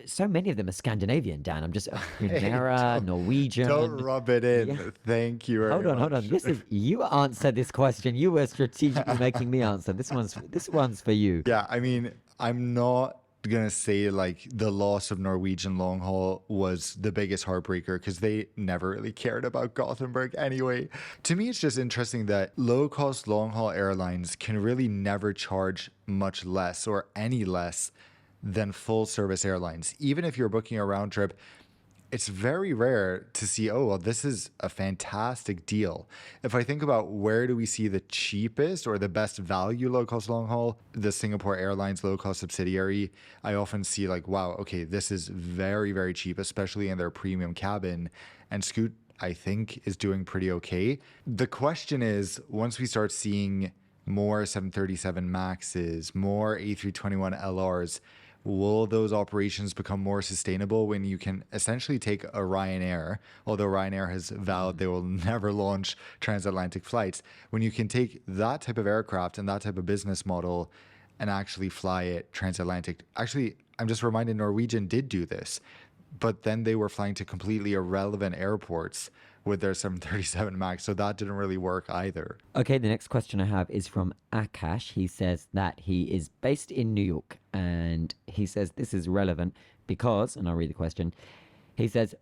so many of them are Scandinavian, Dan. I'm just, Macheras, Norwegian. Don't rub it in. Yeah. Thank you very much. Hold on. You answered this question. You were strategically making me answer. This one's for you. Yeah, I'm not gonna say like the loss of Norwegian long haul was the biggest heartbreaker because they never really cared about Gothenburg anyway. To me, it's just interesting that low cost long haul airlines can really never charge much less or any less than full service airlines. Even if you're booking a round trip, it's very rare to see, oh, well, this is a fantastic deal. If I think about where do we see the cheapest or the best value low-cost long-haul, the Singapore Airlines low-cost subsidiary, I often see like, wow, okay, this is very, very cheap, especially in their premium cabin. And Scoot, I think, is doing pretty okay. The question is, once we start seeing more 737 MAXs, more A321LRs, will those operations become more sustainable when you can essentially take a Ryanair, although Ryanair has vowed they will never launch transatlantic flights, when you can take that type of aircraft and that type of business model and actually fly it transatlantic? Actually, I'm just reminded Norwegian did do this, but then they were flying to completely irrelevant airports with their 737 MAX, so that didn't really work either. Okay, the next question I have is from Akash. He says that he is based in New York, and he says this is relevant because, and I'll read the question, he says,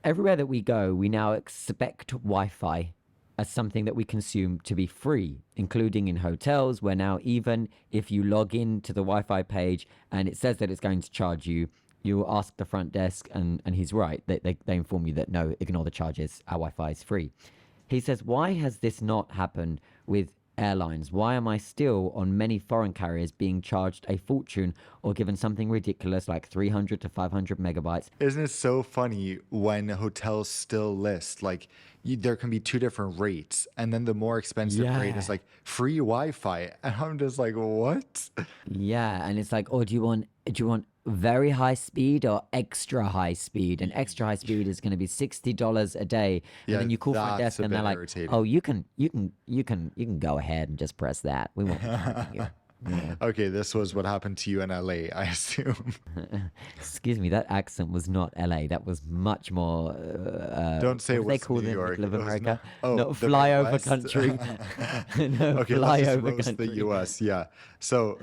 everywhere that we go, we now expect Wi-Fi as something that we consume to be free, including in hotels, where now even if you log in to the Wi-Fi page and it says that it's going to charge you, you ask the front desk, and he's right. They inform you that, no, ignore the charges. Our Wi-Fi is free. He says, why has this not happened with Airlines. Why am I still on many foreign carriers being charged a fortune or given something ridiculous like 300 to 500 megabytes? Isn't it so funny when hotels still list like there can be two different rates, and then the more expensive rate is Yeah. like free Wi-Fi, and I'm just like, what? Yeah, and it's like, oh, do you want very high speed or extra high speed? And extra high speed is going to be $60 a day. And Yeah, then you call front that's desk a and they're bit like, irritating. oh, you can go ahead and just press that. We won't be charging you. Yeah. Okay, this was what happened to you in LA, I assume. Excuse me, that accent was not LA. That was much more. Don't say What do they it was call New it in the York. middle of It was America? oh, Not the flyover Midwest. country. No, Okay, let's just flyover roast the country. US. Yeah. So,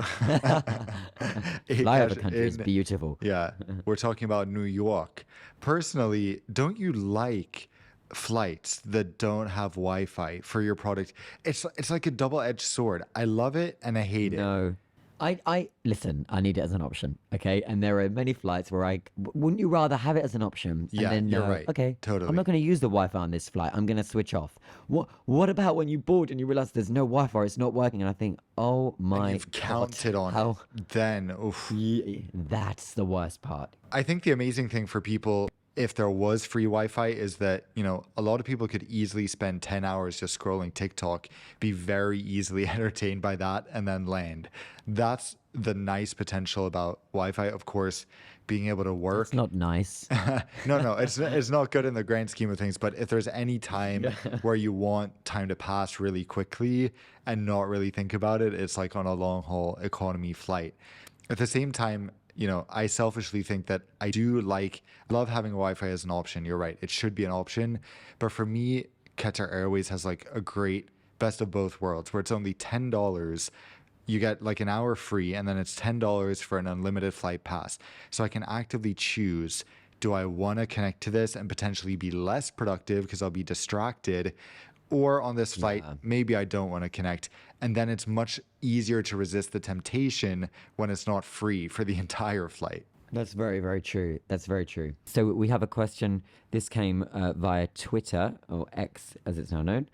hey, Flyover Kash, country is beautiful. yeah, we're talking about New York. Personally, don't you like flights that don't have Wi-Fi for your product? It's like a double-edged sword. I love it and I hate it. No. I listen, I need it as an option, okay? And there are many flights where wouldn't you rather have it as an option and Yeah, then you're know, right. okay, I'm Totally. not going to use the Wi-Fi on this flight. I'm going to switch off. What about when you board and you realize there's no Wi-Fi, it's not working, and I think, oh And my you've God, counted on how it. Then, oof. that's the worst part. I think the amazing thing for people, if there was free Wi-Fi, is that, a lot of people could easily spend 10 hours just scrolling TikTok, be very easily entertained by that, and then land. That's the nice potential about Wi-Fi. Of course, being able to work. It's not nice. No, it's not good in the grand scheme of things. But if there's any time where you want time to pass really quickly and not really think about it, it's like on a long haul economy flight. At the same time, I selfishly think that I love having Wi-Fi as an option. You're right, it should be an option. But for me, Qatar Airways has like a great best of both worlds, where it's only $10. You get like an hour free, and then it's $10 for an unlimited flight pass. So I can actively choose, do I want to connect to this and potentially be less productive because I'll be distracted? Or on this flight, maybe I don't want to connect. And then it's much easier to resist the temptation when it's not free for the entire flight. That's very, very true. That's very true. So we have a question. This came via Twitter, or X as it's now known,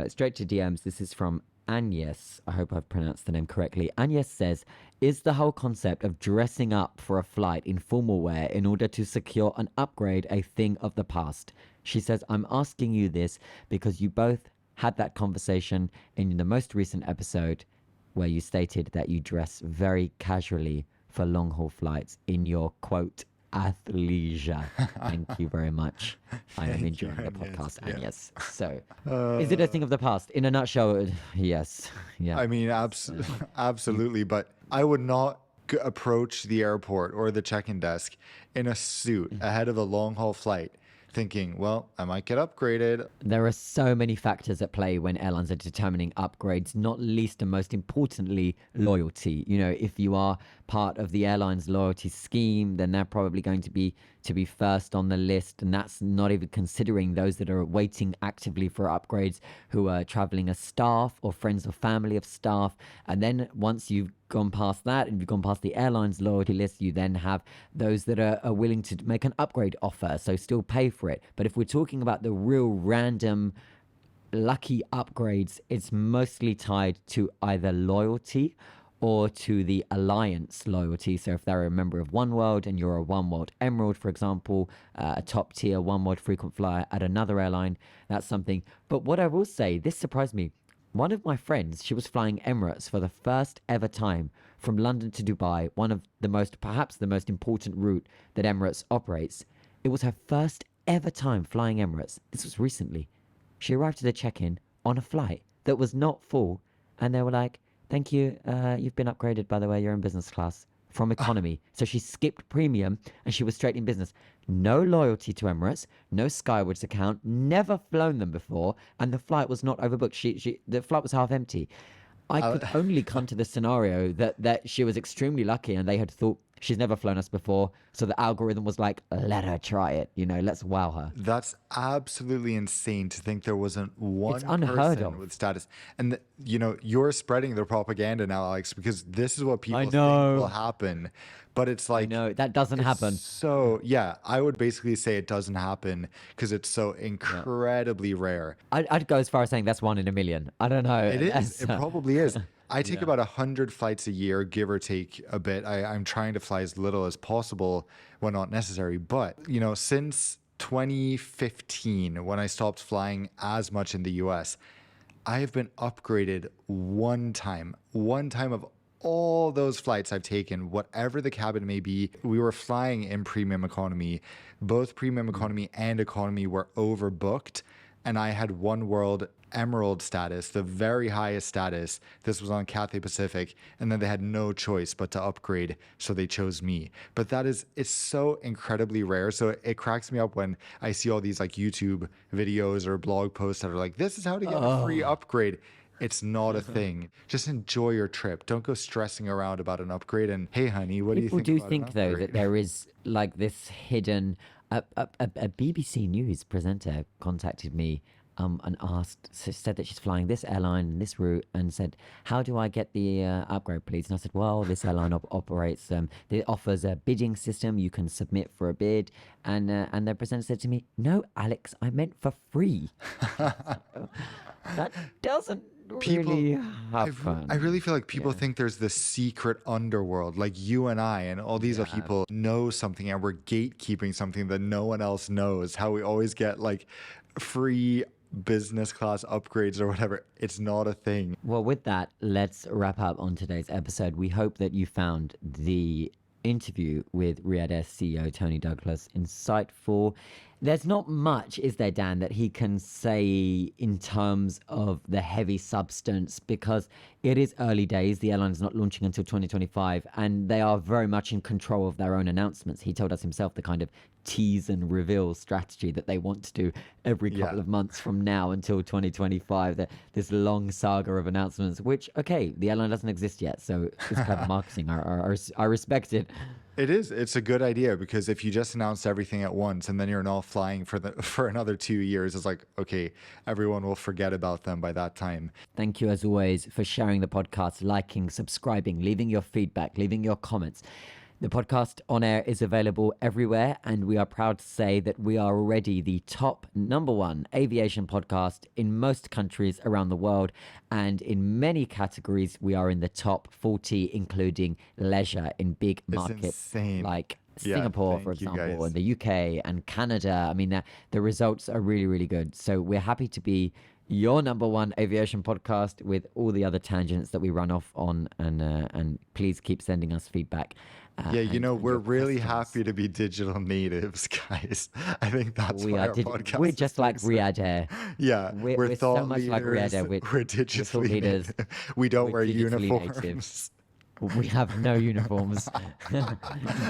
straight to DMs. This is from Agnes. I hope I've pronounced the name correctly. Agnes says, is the whole concept of dressing up for a flight in formal wear in order to secure an upgrade a thing of the past? She says, I'm asking you this because you both had that conversation in the most recent episode where you stated that you dress very casually for long haul flights in your quote athleisure. Thank you very much. I am enjoying the podcast, Agnes. So, is it a thing of the past? In a nutshell, yes. Yeah. I mean, absolutely. But I would not approach the airport or the check-in desk in a suit ahead of a long haul flight thinking, well, I might get upgraded. There are so many factors at play when airlines are determining upgrades, not least and most importantly, loyalty. If you are part of the airline's loyalty scheme, then they're probably going to be first on the list. And that's not even considering those that are waiting actively for upgrades, who are traveling as staff or friends or family of staff. And then once you've gone past that and you've gone past the airline's loyalty list, you then have those that are willing to make an upgrade offer, so still pay for it. But if we're talking about the real random lucky upgrades, it's mostly tied to either loyalty or to the alliance loyalty. So if they're a member of One World and you're a One World Emerald, for example, a top tier One World frequent flyer at another airline, that's something. But what I will say, this surprised me. One of my friends, she was flying Emirates for the first ever time from London to Dubai, perhaps the most important route that Emirates operates. It was her first ever time flying Emirates. This was recently. She arrived at the check-in on a flight that was not full, and they were like, thank you, you've been upgraded, by the way, you're in business class from economy. So she skipped premium and she was straight in business. No loyalty to Emirates, no Skywards account, never flown them before, and the flight was not overbooked. The flight was half empty. I could only come to the scenario that she was extremely lucky and they had thought She's never flown us before. So the algorithm was like, let her try it. Let's wow her. That's absolutely insane to think there wasn't one unheard person of. with status. And, you're spreading the propaganda now, Alex, because this is what people think know. will happen. But it's like, No, that doesn't happen. so, yeah, I would basically say it doesn't happen because it's so incredibly rare. I'd go as far as saying that's 1 in a million. I don't know. It is. It probably is. I take Yeah. about 100 flights a year, give or take a bit. I'm trying to fly as little as possible when not necessary. But, since 2015, when I stopped flying as much in the US, I have been upgraded one time of all those flights I've taken, whatever the cabin may be. We were flying in premium economy. Both premium economy and economy were overbooked. And I had One World Emerald status, the very highest status. This was on Cathay Pacific. And then they had no choice but to upgrade. So they chose me. But it's so incredibly rare. So it cracks me up when I see all these like YouTube videos or blog posts that are like, this is how to get a free upgrade. It's not a thing. Just enjoy your trip. Don't go stressing around about an upgrade. And hey, honey, what do you think? People do about think, an though, upgrade? that there is like this hidden. A BBC News presenter contacted me and said that she's flying this airline and this route, and said, how do I get the upgrade, please? And I said, well, this airline operates, it offers a bidding system. You can submit for a bid. And the presenter said to me, no, Alex, I meant for free. That doesn't really happen. I really feel like people think there's this secret underworld, like you and I and all these other people know something, and we're gatekeeping something that no one else knows. How we always get like free business class upgrades or whatever. It's not a thing. Well, with that, let's wrap up on today's episode. We hope that you found the interview with Riyadh Air CEO Tony Douglas insightful. There's not much, is there, Dan, that he can say in terms of the heavy substance, because it is early days. The airline is not launching until 2025, and they are very much in control of their own announcements. He told us himself the kind of tease and reveal strategy that they want to do every couple of months from now until 2025. This long saga of announcements, which, okay, the airline doesn't exist yet, so it's clever marketing. I respect it. It is. It's a good idea, because if you just announce everything at once and then you're not flying for another 2 years, it's like, okay, everyone will forget about them by that time. Thank you, as always, for sharing the podcast, liking, subscribing, leaving your feedback, leaving your comments. The podcast On Air is available everywhere, and we are proud to say that we are already the top #1 aviation podcast in most countries around the world, and in many categories we are in the top 40, including leisure in big markets insane. like Yeah, Singapore, for thank you, example, guys. and the UK and Canada. I mean, the results are really, really good. So we're happy to be your #1 aviation podcast with all the other tangents that we run off on, and please keep sending us feedback. Yeah, and we're your really customers. happy to be digital natives, guys. I think that's We why are our podcast we're is just so like exciting. Riyadh Air. Yeah, We're so thought much like leaders. Riyadh Air. We're thought digitally leaders. native. We don't We're wear digitally uniforms. native. We have no uniforms.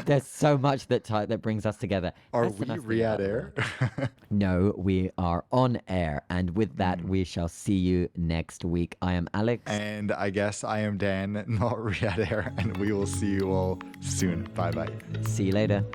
There's so much that brings us together. Are That's the we nice thing Riyadh about the Air? world. No, we are on air. And with that, we shall see you next week. I am Alex. And I guess I am Dan, not Riyadh Air, and we will see you all soon. Bye bye. See you later.